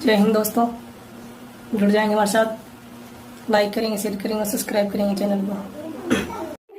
जय हिंद दोस्तों। जुड़ जाएंगे हमारे साथ, लाइक करेंगे, शेयर करेंगे, सब्सक्राइब करेंगे चैनल को।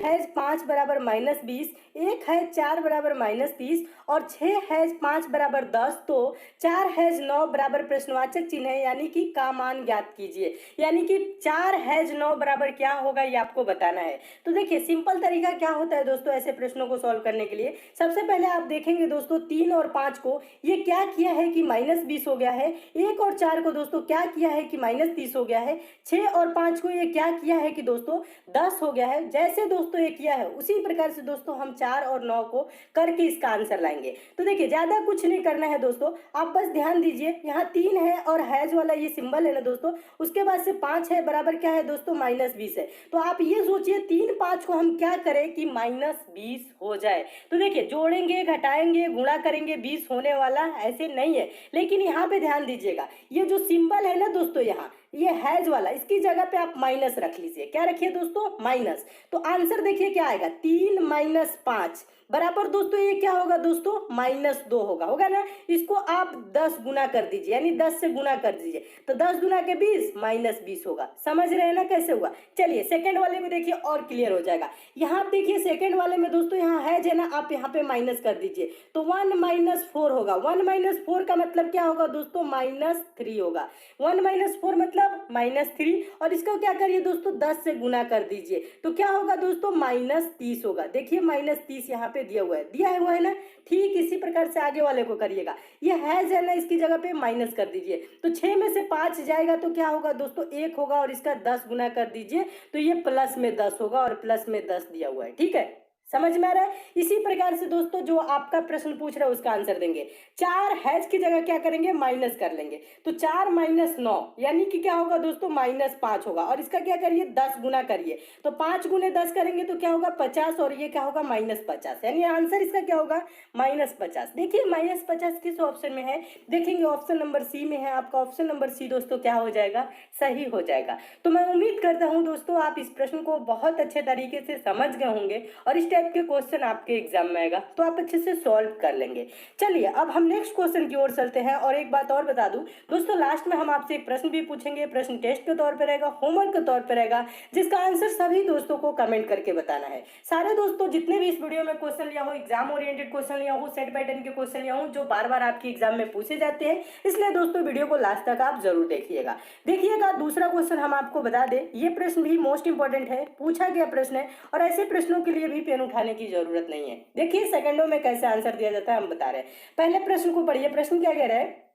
है 5 बराबर -20, एक है 4 बराबर -30 और 6 है 5 बराबर 10, तो 4 है 9 बराबर प्रश्नवाचक चिन्ह है, यानी कि का मान ज्ञात कीजिए। यानी कि 4 है 9 बराबर क्या होगा ये आपको बताना है। तो देखिए सिंपल तरीका क्या होता है दोस्तों ऐसे प्रश्नों को सॉल्व करने के लिए। सबसे पहले आप देखेंगे दोस्तों 3 और 5 को ये क्या किया है कि -20 हो गया है। 1 और 4 को दोस्तों क्या किया है कि -30 हो गया है। 6 और 5 को ये क्या किया है कि दोस्तों 10 हो गया है। जैसे दोस्तों ये किया है उसी प्रकार से दोस्तों हम 4 और 9 को करके इसका आंसर लाएंगे। तो देखिए ज्यादा कुछ नहीं करना है दोस्तों, आप बस ध्यान दीजिए यहाँ 3 है और हैज वाला ये सिंबल है ना दोस्तों, उसके बाद से 5 है बराबर क्या है दोस्तों -20 है। तो आप ये सोचिए 3 5 को हम क्या करें कि -20 हो जाए। तो देखिए जोड़ेंगे, घटाएंगे, गुणा करेंगे, 20 होने वाला ऐसे नहीं है। लेकिन यहाँ पे ध्यान दीजिएगा ये जो सिंबल है ना दोस्तों, यहाँ ये हैज वाला, इसकी जगह पे आप माइनस रख लीजिए। क्या रखिए दोस्तों? माइनस। तो आंसर देखिए क्या आएगा, 3 - 5 बराबर दोस्तों ये क्या होगा दोस्तों -2 होगा ना। इसको आप 10 गुना कर दीजिए, यानी 10 से गुना कर दीजिए, तो 10 गुना के 20 -20 होगा। समझ रहे हैं ना कैसे हुआ। चलिए सेकंड वाले में देखिए और क्लियर हो जाएगा। यहाँ आप देखिए सेकंड वाले में दोस्तों यहाँ है ना, आप यहाँ पे माइनस कर दीजिए तो 1 - 4 होगा। 1 - 4 का मतलब क्या होगा दोस्तों? -3 होगा। 1 - 4 मतलब -3, और इसका क्या करिए दोस्तों 10 से गुना कर दीजिए तो क्या होगा दोस्तों -30 होगा। देखिए -30 यहाँ पे दिया हुआ है ना। ठीक इसी प्रकार से आगे वाले को करिएगा। ये है ना, इसकी जगह पे माइनस कर दीजिए तो 6 में से 5 जाएगा तो क्या होगा दोस्तों 1 होगा, और इसका 10 गुना कर दीजिए तो ये प्लस में 10 होगा, और प्लस में 10 दिया हुआ है। ठीक है, समझ में आ रहा है। इसी प्रकार से दोस्तों जो आपका प्रश्न पूछ रहा है उसका आंसर देंगे। 4 हैज की जगह क्या करेंगे? माइनस कर लेंगे तो 4 - 9 यानी कि क्या होगा दोस्तों -5 होगा, और इसका क्या करिए 10 गुना करिए तो 5 गुने 10 करेंगे तो क्या होगा 50, और ये क्या होगा -50, यानी आंसर इसका क्या होगा -50। देखिए -50 किस ऑप्शन में है, देखेंगे ऑप्शन नंबर सी में है। आपका ऑप्शन नंबर सी दोस्तों क्या हो जाएगा? सही हो जाएगा। तो मैं उम्मीद करता हूं दोस्तों आप इस प्रश्न को बहुत अच्छे तरीके से समझ गए होंगे, और इस टाइप के क्वेश्चन आपके एग्जाम में आएगा तो आप अच्छे से सॉल्व कर लेंगे। चलिए अब हम नेक्स्ट क्वेश्चन की ओर चलते हैं। और एक बात और बता दूं दोस्तों, लास्ट में हम आपसे एक प्रश्न भी पूछेंगे। प्रश्न टेस्ट के तौर पर रहेगा, होमवर्क के तौर पर रहेगा, जिसका आंसर सभी दोस्तों को कमेंट करके बताना है। सारे दोस्तों जितने भी इस वीडियो में क्वेश्चन लिया हो, एग्जाम ओरिएंटेड क्वेश्चन लिया हो, सेट पैटर्न के क्वेश्चन लिया हो जो बार बार आपके एग्जाम में पूछे जाते हैं, इसलिए दोस्तों वीडियो को लास्ट तक आप जरूर देखिएगा। दूसरा क्वेश्चन हम आपको बता दें, ये प्रश्न भी मोस्ट इंपॉर्टेंट है, पूछा गया प्रश्न है, और ऐसे प्रश्नों के लिए भी पेन उठाने की जरूरत नहीं है। देखिए सेकंडों में कैसे आंसर दिया जाता है हम बता रहे हैं। पहले प्रश्न को पढ़िए। प्रश्न क्या कह रहा है?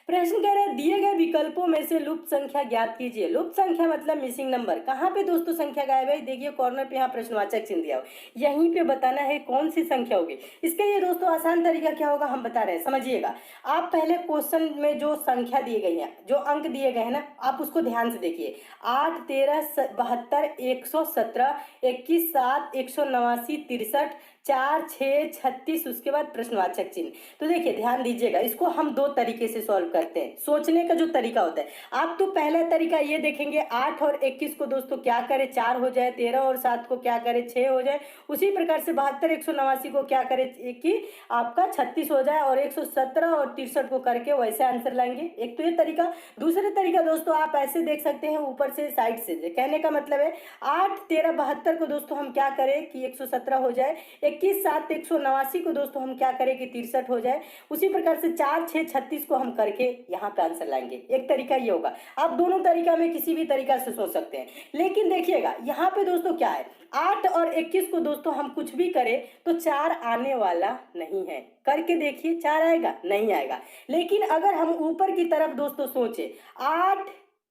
प्रश्न कह रहा है दिए गए विकल्पों में से लुप्त संख्या ज्ञात कीजिए। लुप्त संख्या मतलब मिसिंग नंबर। कहाँ पे दोस्तों संख्या गायब है? देखिए कॉर्नर पे यहाँ प्रश्नवाचक चिन्ह दिया हो, यहीं पे बताना है कौन सी संख्या होगी। इसके लिए दोस्तों आसान तरीका क्या होगा हम बता रहे हैं, समझिएगा। आप पहले क्वेश्चन में जो संख्या दी गई है, जो अंक दिए गए हैं ना, आप उसको ध्यान से देखिए। 8 13 72 117 21 7 189 63 4 6 36, उसके बाद प्रश्नवाचक चिन्ह। तो देखिए ध्यान दीजिएगा, इसको हम दो तरीके से सॉल्व करते हैं। सोचने का जो तरीका होता है, आप तो पहला तरीका ये देखेंगे 8 और 21 को दोस्तों क्या करें 4 हो जाए, 13 और 7 को क्या करें 6 हो जाए, उसी प्रकार से 72 189 को क्या करें कि आपका 36 हो जाए, और 117 और 63 को करके वैसे आंसर लाएंगे। एक तो ये तरीका। दूसरा तरीका दोस्तों आप ऐसे देख सकते हैं ऊपर से साइड से। कहने का मतलब है 8 13 72 को दोस्तों हम क्या करें कि 117 हो जाए, 21 7 189 को दोस्तों हम क्या करें कि 63 हो जाए, उसी प्रकार से 4 6 36 को हम करके यहाँ पे आंसर लाएंगे। एक तरीका ये होगा। आप दोनों तरीका में किसी भी तरीका से सोच सकते हैं, लेकिन देखिएगा यहाँ पे दोस्तों क्या है, 8 और 21 को दोस्तों हम कुछ भी करें तो 4 आने वाला नहीं है। करके देखिए 4 आएगा? नहीं आएगा। लेकिन अगर हम ऊपर की तरफ दोस्तों सोचे, 8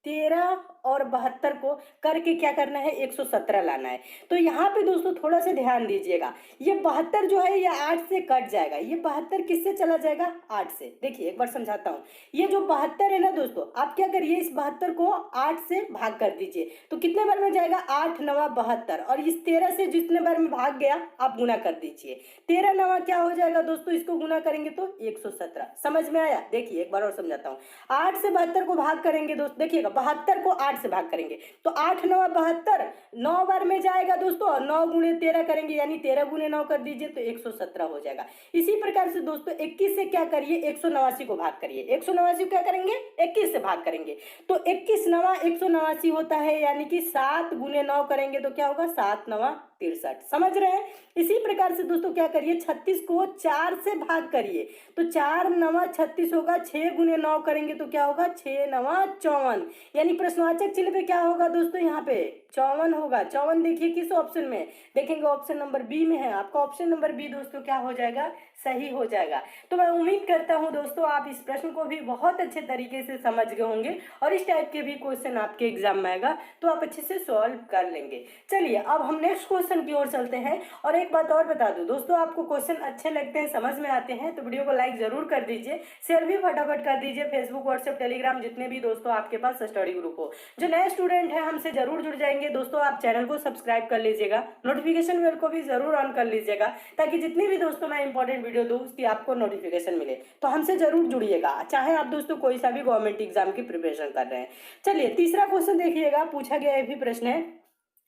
13 और 72 को करके क्या करना है 117 लाना है, तो यहाँ पे दोस्तों थोड़ा सा ध्यान दीजिएगा। ये 72 जो है ये 8 से कट जाएगा। ये 72 किससे चला जाएगा? 8 से। देखिए एक बार समझाता हूँ। ये जो 72 है ना दोस्तों, आप क्या करिए इस 72 को 8 से भाग कर दीजिए तो कितने बार में जाएगा? 8 9 72, और इस 13 से जितने बार में भाग गया आप गुना कर दीजिए। 13 9 क्या हो जाएगा दोस्तों? इसको गुना करेंगे तो 117। समझ में आया? देखिए एक बार और समझाता हूँ। 8 से 72 को भाग करेंगे दोस्तों, देखिएगा 72 को 8 से भाग करेंगे तो 8 9 72, 9 बार में जाएगा दोस्तों, और 9 गुणे 13 करेंगे यानी 13 गुणे 9 कर दीजिए तो 117 हो जाएगा। इसी प्रकार से दोस्तों 21 से क्या करिए, 189 को भाग करिए। 189 को क्या करेंगे, 21 से भाग करेंगे तो 21 नवा 189 होता है, यानी कि 7 गुणे 9 करेंगे तो क्या होगा, 7 नवा 63। समझ रहे हैं। इसी प्रकार से दोस्तों क्या करिए, 36 को 4 से भाग करिए तो 4 नवा 36 होगा, 6 गुणे 9 करेंगे तो क्या होगा, 6 नवा 54, यानी प्रश्नवाचक चिन्ह पे क्या होगा दोस्तों, यहाँ पे 54 होगा। 54 देखिए किस ऑप्शन में देखेंगे, ऑप्शन नंबर बी में है। आपका ऑप्शन नंबर बी दोस्तों क्या हो जाएगा, सही हो जाएगा। तो मैं उम्मीद करता हूं दोस्तों आप इस प्रश्न को भी बहुत अच्छे तरीके से समझ गए होंगे और इस टाइप के भी क्वेश्चन आपके एग्जाम में आएगा तो आप अच्छे से सॉल्व कर लेंगे। चलिए अब हम नेक्स्ट क्वेश्चन की ओर चलते हैं। और एक बात और बता दूं दोस्तों, आपको क्वेश्चन अच्छे लगते हैं, समझ में आते हैं तो वीडियो को लाइक जरूर कर दीजिए, शेयर भी फटाफट कर दीजिए। फेसबुक, व्हाट्सएप, टेलीग्राम जितने भी दोस्तों आपके पास स्टडी ग्रुप हो, जो नए स्टूडेंट है हमसे जरूर जुड़ जाएंगे दोस्तों। आप चैनल को सब्सक्राइब कर लीजिएगा, नोटिफिकेशन बेल को भी जरूर ऑन कर लीजिएगा ताकि जितनी भी दोस्तों मैं इंपॉर्टेंट वीडियो दूं उसकी आपको नोटिफिकेशन मिले। तो हमसे जरूर जुड़िएगा, चाहे आप दोस्तों कोई सा भी गवर्नमेंट एग्जाम की प्रिपरेशन कर रहे हैं। चलिए तीसरा क्वेश्चन देखिएगा, पूछा गया ये भी प्रश्न है,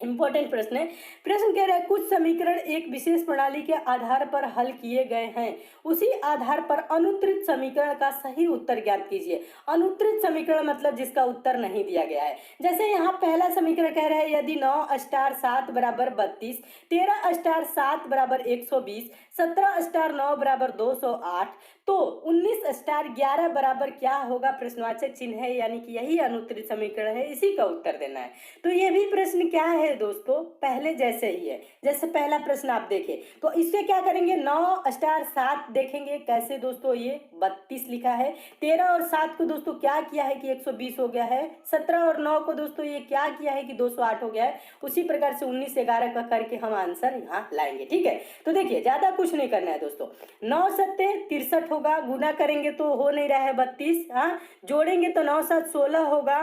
इंपॉर्टेंट प्रश्न है। प्रश्न कह रहा है कुछ समीकरण एक विशेष प्रणाली के आधार पर हल किए गए हैं, उसी आधार पर अनुत्तरित समीकरण का सही उत्तर ज्ञात कीजिए। अनुत्तरित समीकरण मतलब जिसका उत्तर नहीं दिया गया है। जैसे यहाँ पहला समीकरण कह रहा है यदि 9 स्टार 7 बराबर 32, 13 स्टार 7 बराबर 120, 17 स्टार 9 बराबर 208, तो 19 स्टार 11 बराबर क्या होगा, प्रश्नवाचक चिन्ह है, यानी कि यही अनुत्तरित समीकरण है, इसी का उत्तर देना है। तो ये भी प्रश्न क्या है दोस्तों, पहले जैसे ही है। जैसे पहला प्रश्न आप देखें तो इससे क्या करेंगे, 9 स्टार 7 देखेंगे कैसे दोस्तों, ये 32 लिखा है। 13 और 7 को दोस्तों क्या किया है कि 120 हो गया है। 17 और 9 को दोस्तों ये क्या किया है कि 208 हो गया है। उसी प्रकार से 19 11 का करके हम आंसर यहाँ लाएंगे। ठीक है, तो देखिए ज्यादा कुछ नहीं करना है दोस्तों। 9 सत्ते 63 होगा, गुना करेंगे तो हो नहीं रहा है 32, हाँ जोड़ेंगे तो 9 7 16 होगा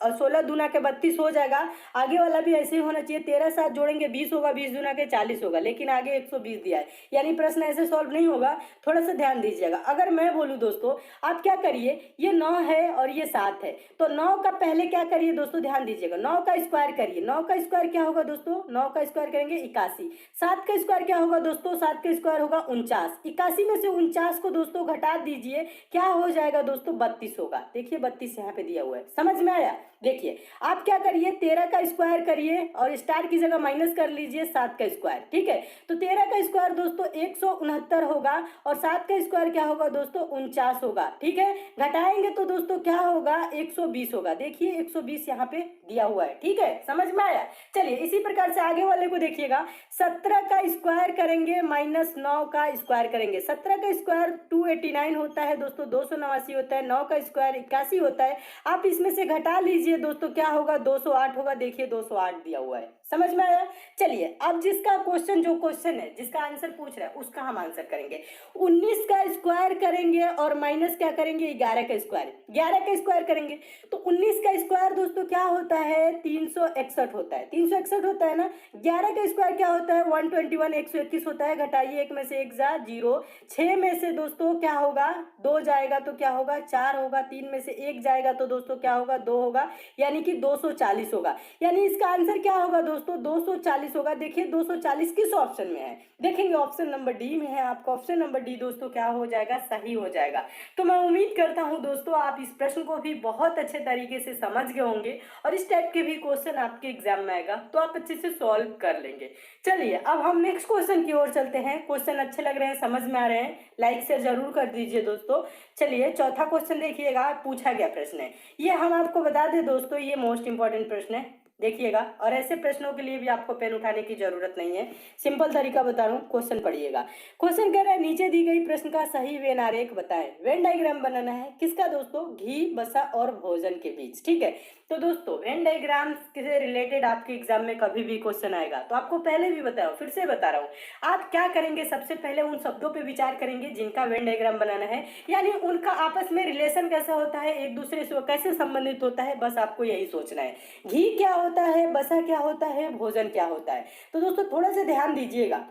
और 16 दूना के 32 हो जाएगा। आगे वाला भी ऐसे ही होना चाहिए, 13 7 जोड़ेंगे 20 होगा, 20 दूना के 40 होगा, लेकिन आगे 120 दिया है, यानी प्रश्न ऐसे सॉल्व नहीं होगा। थोड़ा सा ध्यान दीजिएगा। अगर मैं बोलूं दोस्तों आप क्या करिए, ये 9 है और ये 7 है तो 9 का पहले क्या करिए दोस्तों, ध्यान दीजिएगा, 9 का स्क्वायर करिए। 9 का स्क्वायर क्या होगा दोस्तों, 9 का स्क्वायर करेंगे 81। 7 का स्क्वायर क्या होगा दोस्तों, 7 का स्क्वायर होगा 49। 81 में से 49 को दोस्तों घटा दीजिए, क्या हो जाएगा दोस्तों, 32 होगा। देखिए 32 यहाँ पे दिया हुआ है, समझ में आया। देखिए आप क्या करिए, 13 का स्क्वायर करिए और स्टार की जगह माइनस कर लीजिए 7 का स्क्वायर। ठीक है, तो 13 का स्क्वायर दोस्तों 169 होगा और 7 का स्क्वायर क्या होगा दोस्तों, 49 होगा। ठीक है, घटाएंगे तो दोस्तों क्या होगा, 120 होगा। देखिए 120 यहाँ पे दिया हुआ है। ठीक है, समझ में आया। चलिए इसी प्रकार से आगे वाले को देखिएगा, 17 का स्क्वायर करेंगे माइनस 9 का स्क्वायर करेंगे। 17 का स्क्वायर 289 होता है दोस्तों, 289 होता है। 9 का स्क्वायर 81 होता है। आप इसमें से घटा लीजिए दोस्तों, क्या होगा, 208 होगा। देखिए 208 दिया हुआ है, समझ में आया। चलिए अब जिसका क्वेश्चन, जो क्वेश्चन है जिसका आंसर पूछ रहा है उसका हम आंसर करेंगे। 19 का स्क्वायर करेंगे और माइनस क्या करेंगे, 11 का स्क्वायर। 11 का स्क्वायर करेंगे तो 19 का स्क्वायर दोस्तों क्या होता है, 361 होता है। 361 होता है ना। 11 का स्क्वायर क्या होता है, 121 121 होता है। घटाइए, 1 में से 1 जा 0, 6 में से दोस्तों क्या होगा, 2 जाएगा तो क्या होगा, 4 होगा। 3 में से 1 जाएगा तो दोस्तों क्या होगा, 2 होगा, यानी कि 240 होगा। यानी इसका आंसर क्या होगा दोस्तों, 240 होगा। देखिए 240 किस ऑप्शन में है, देखेंगे ऑप्शन नंबर डी में है। आपका ऑप्शन नंबर डी दोस्तों क्या हो जाएगा, सही हो जाएगा। तो मैं उम्मीद करता हूं दोस्तों आप इस प्रश्न को भी बहुत अच्छे तरीके से समझ गए होंगे और इस टाइप के भी क्वेश्चन आपके एग्जाम में आएगा तो आप अच्छे से सॉल्व कर लेंगे। चलिए अब हम नेक्स्ट क्वेश्चन की ओर चलते हैं। क्वेश्चन अच्छे लग रहे हैं, समझ में आ रहे हैं, लाइक शेयर जरूर कर दीजिए दोस्तों। चलिए चौथा क्वेश्चन देखिएगा, पूछा गया प्रश्न है। ये हम आपको बता दें दोस्तों, ये मोस्ट इंपॉर्टेंट प्रश्न है, देखिएगा। और ऐसे प्रश्नों के लिए भी आपको पेन उठाने की जरूरत नहीं है, सिंपल तरीका बता रहा हूँ। क्वेश्चन पढ़िएगा। क्वेश्चन कह रहा है नीचे दी गई प्रश्न का सही वेन आरेख बताएं। वेन डायग्राम बनाना है किसका दोस्तों, घी, बसा और भोजन के बीच। ठीक है, तो दोस्तों वेन डायग्राम से रिलेटेड आपके एग्जाम में कभी भी क्वेश्चन आएगा तो आपको पहले भी बताया, फिर से बता रहा हूँ। आप क्या करेंगे, सबसे पहले उन शब्दों पे विचार करेंगे जिनका वेन डायग्राम बनाना है, यानी उनका आपस में रिलेशन कैसा होता है, एक दूसरे से कैसे संबंधित होता है, बस आपको यही सोचना है। घी क्या होता है, बसा क्या होता है, भोजन क्या होता है। तो दोस्तों थोड़ा सा ध्यान दीजिएगा।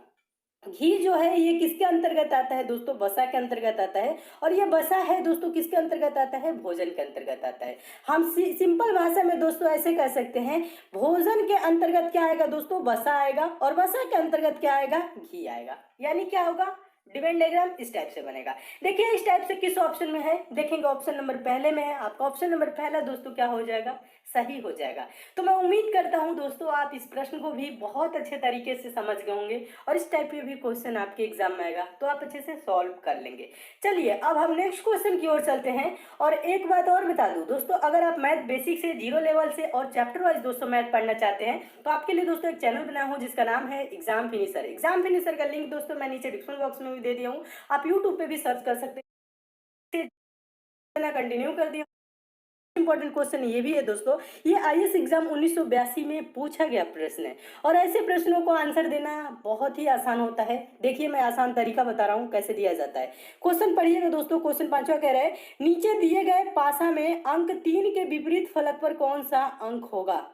घी जो है ये किसके अंतर्गत आता है दोस्तों, वसा के अंतर्गत आता है। और ये वसा है दोस्तों किसके अंतर्गत आता है, भोजन के अंतर्गत आता है। हम सिंपल भाषा में दोस्तों ऐसे कह सकते हैं, भोजन के अंतर्गत क्या आएगा दोस्तों, वसा आएगा, और वसा के अंतर्गत क्या आएगा, घी आएगा। यानी क्या होगा, डिवेन डायग्राम इस टाइप से बनेगा। देखिए इस टाइप से किस ऑप्शन में है, देखेंगे ऑप्शन नंबर पहले में है। आपका ऑप्शन नंबर पहला दोस्तों क्या हो जाएगा, सही हो जाएगा। तो मैं उम्मीद करता हूं दोस्तों आप इस प्रश्न को भी बहुत अच्छे तरीके से समझ गए होंगे, और इस टाइप के भी क्वेश्चन आपके एग्जाम में आएगा तो आप अच्छे से सॉल्व कर लेंगे। चलिए अब हम नेक्स्ट क्वेश्चन की ओर चलते हैं। और एक बात और बता दूं दोस्तों, अगर आप मैथ बेसिक से, जीरो लेवल से और चैप्टर वाइज दोस्तों मैथ पढ़ना चाहते हैं तो आपके लिए दोस्तों एक चैनल बनाया हूं जिसका नाम है एग्जाम फिनिशर। एग्जाम फिनिशर का लिंक दोस्तों मैं नीचे डिस्क्रिप्शन बॉक्स में भी दे दिया हूँ, आप यूट्यूब पे भी सर्च कर सकते हैं। कंटिन्यू कर दिया। इंपॉर्टेंट क्वेश्चन ये भी है दोस्तों, ये आईएएस एग्जाम 1982 में पूछा गया प्रश्न है, और ऐसे प्रश्नों को आंसर देना बहुत ही आसान होता है। देखिए मैं आसान तरीका बता रहा हूँ कैसे दिया जाता है। क्वेश्चन पढ़िएगा दोस्तों, क्वेश्चन 5वां कह रहा है, नीचे दिए गए पासा में अंक 3 के विपरीत फलक पर कौन सा अंक होगा।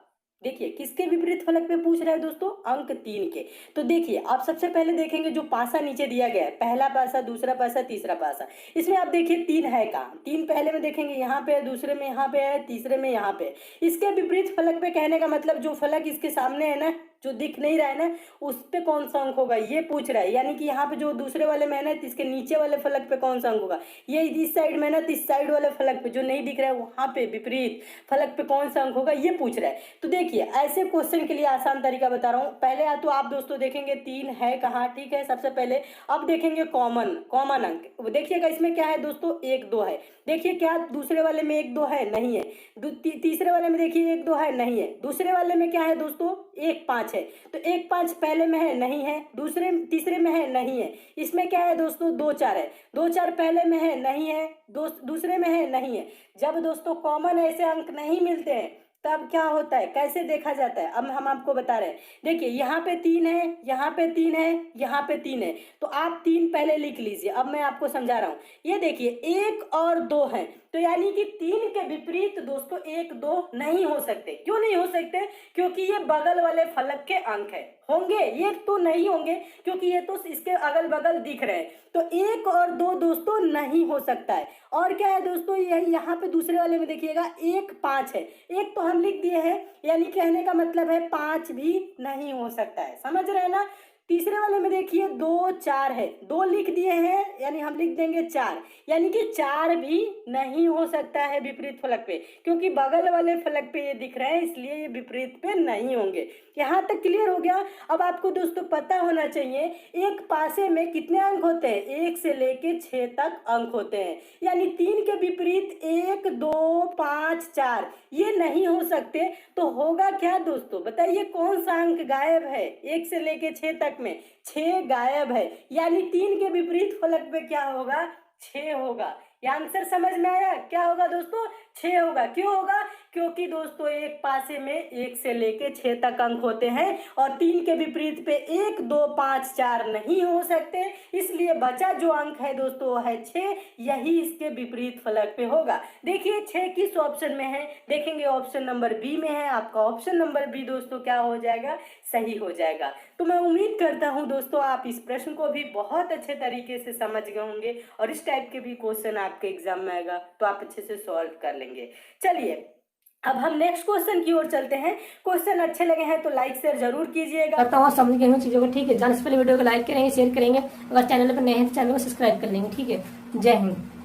देखिए किसके विपरीत फलक पे पूछ रहा है दोस्तों, अंक 3 के। तो देखिए आप सबसे पहले देखेंगे जो पासा नीचे दिया गया है, पहला पासा, दूसरा पासा, तीसरा पासा, इसमें आप देखिए 3 है कहाँ, 3 पहले में देखेंगे यहाँ पे है, दूसरे में यहाँ पे है, तीसरे में यहाँ पे। इसके विपरीत फलक पे कहने का मतलब जो फलक इसके सामने है ना, जो दिख नहीं रहा है ना, उस पे कौन सा अंक होगा ये पूछ रहा है। यानी कि यहाँ पे जो दूसरे वाले में है ना, इसके नीचे वाले फलक पे कौन सा अंक होगा, ये इस साइड में ना, तो इस साइड वाले फलक पे जो नहीं दिख रहा है वहां पे विपरीत फलक पे कौन सा अंक होगा ये पूछ रहा है। तो देखिए ऐसे क्वेश्चन के लिए आसान तरीका बता रहा हूँ। पहले या तो आप दोस्तों देखेंगे 3 है कहाँ, ठीक है, सबसे पहले। अब देखेंगे कॉमन अंक, देखिएगा इसमें क्या है दोस्तों, 1 2 है। देखिए क्या दूसरे वाले में 1 2 है, नहीं है। तीसरे वाले में देखिए 1 2 है, नहीं है। दूसरे वाले में क्या है दोस्तों, 1 5 है। तो 1 5 पहले में है, नहीं है। तीसरे में है, नहीं है। इसमें क्या है दोस्तों, 2 4 है। 2 4 पहले में है, नहीं है। दूसरे में है, नहीं है। जब दोस्तों कॉमन ऐसे अंक नहीं मिलते हैं तब क्या होता है, कैसे देखा जाता है, अब हम आपको बता रहे हैं। देखिए यहाँ पे 3 है, यहाँ पे 3 है, यहाँ पे 3 है, तो आप 3 पहले लिख लीजिए। अब मैं आपको समझा रहा हूँ। ये देखिए 1 और 2 है, तो यानी कि 3 के विपरीत दोस्तों 1 2 नहीं हो सकते। क्यों नहीं हो सकते, क्योंकि ये बगल वाले फलक के अंक है। होंगे ये तो नहीं होंगे, क्योंकि ये तो इसके अगल बगल दिख रहे हैं। तो 1 और 2 दोस्तों नहीं हो सकता है। और क्या है दोस्तों, यहाँ पे दूसरे वाले में देखिएगा 1 5 है। 1 तो हम लिख दिए हैं, यानी कहने का मतलब है 5 भी नहीं हो सकता है। समझ रहे हैं ना। तीसरे वाले में देखिए 2 4 है, 2 लिख दिए हैं, यानी हम लिख देंगे 4, यानी कि 4 भी नहीं हो सकता है विपरीत फलक पे, क्योंकि बगल वाले फलक पे ये दिख रहे हैं, इसलिए ये विपरीत पे नहीं होंगे। यहाँ तक क्लियर हो गया। अब आपको दोस्तों पता होना चाहिए एक पासे में कितने अंक होते हैं, 1 से लेके 6 तक अंक होते हैं। यानी 3 के विपरीत 1 2 5 4 ये नहीं हो सकते। तो होगा क्या दोस्तों, बताइए कौन सा अंक गायब है 1 से लेके 6 तक में, 6 गायब है। यानी 3 के विपरीत फलक पे क्या होगा, 6 होगा। ये आंसर समझ में आया, क्या होगा दोस्तों, 6 होगा। क्यों होगा, क्योंकि दोस्तों एक पासे में 1 से लेके 6 तक अंक होते हैं, और 3 के विपरीत पे 1 2 5 4 नहीं हो सकते, इसलिए बचा जो अंक है दोस्तों वो है 6, यही इसके विपरीत फलक पे होगा। देखिए 6 किस ऑप्शन में है, देखेंगे ऑप्शन नंबर बी में है। आपका ऑप्शन नंबर बी दोस्तों क्या हो जाएगा, सही हो जाएगा। तो मैं उम्मीद करता हूं दोस्तों आप इस प्रश्न को भी बहुत अच्छे तरीके से समझ गए होंगे, और इस टाइप के भी क्वेश्चन आपके एग्जाम में आएगा तो आप अच्छे से सॉल्व कर लेंगे। चलिए अब हम नेक्स्ट क्वेश्चन की ओर चलते हैं। क्वेश्चन अच्छे लगे हैं तो लाइक शेयर जरूर कीजिएगा। करता हूँ समझ गए चीजों को, ठीक है। जाने से पहले वीडियो को लाइक करेंगे, शेयर करेंगे, अगर चैनल पर नए हैं तो चैनल को सब्सक्राइब कर लेंगे, ठीक है। जय हिंद।